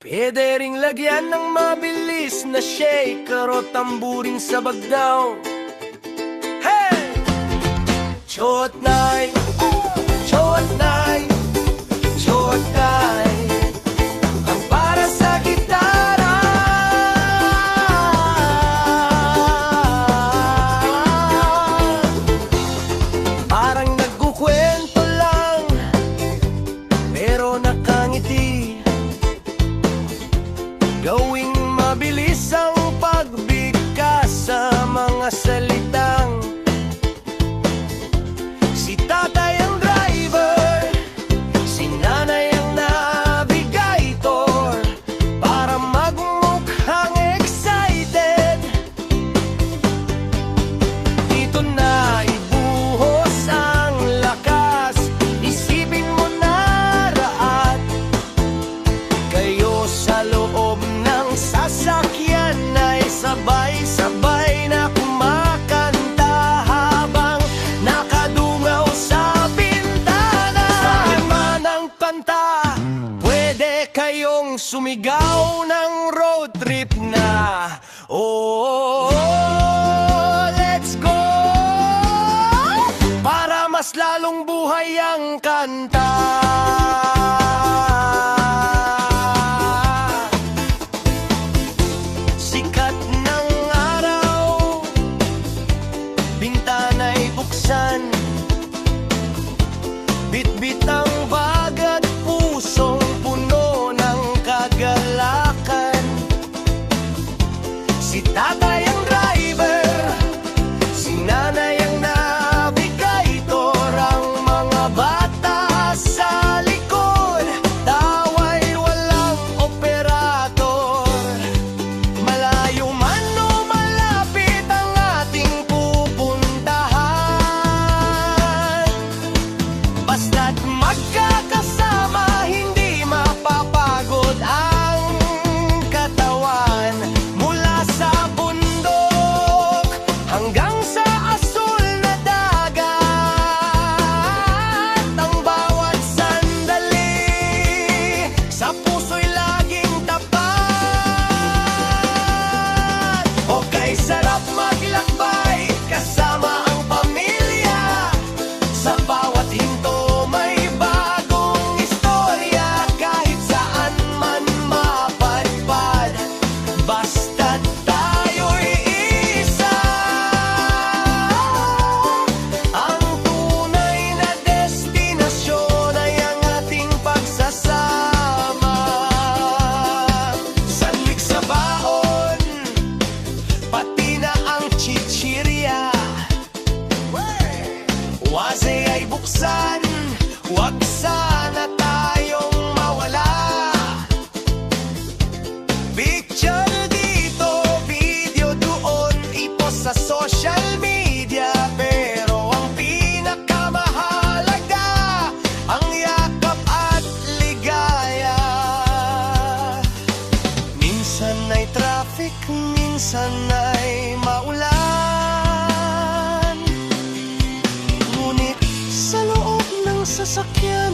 Pwede ring lagyan ng mabilis na shaker o tamburing sa bagdaw. Hey! Chot nay, chot nay, chot nay, ang para sa gitara. Parang nagkukwento lang, pero nakangiti. Gawing mabilis ang pagbigkas sa mga salitang si tatay ang driver, si nanay ang navigator, para magmukhang excited. Dito na ibuhos ang lakas, isipin mo na raat kayo sa loob ng sasakyan ay sabay-sabay na kumakanta habang nakadungaw sa bintana. Sa iba ng kanta, pwede kayong sumigaw ng road trip na. Oh, let's go! Para mas lalong buhay ang kanta. Sikat ng araw, bintana'y buksan, bit-bit ang bag at pusong puno ng kagalakan. Si tatay ang driver, si nanay ang navigator, ang mga bata sa likod, tawa'y walang operator. Malayo man o malapit ang ating pupuntahan, basta't magkakasama, hindi mapapagod ang katawan. Mula sa bundok hanggang sa asul na dagat, ang bawat sandali sa puso'y laging tapat. Okay, sarap maglakbay kasama ang pamilya. Sa bawat hinto may bagong istorya, kahit saan man mapadpad, basta't tayo'y isa. Ang tunay na destinasyon ay ang ating pagsasama. Sanlik sa baon, pati na ang chichirya. Wase ay buksan, huwag sana tayong mawala. Picture dito, video doon, ipost sa social media. Pero ang pinakamahalaga, ang yakap at ligaya. Minsan ay traffic, minsan ay maulan, ngunit sa loob ng sasakyan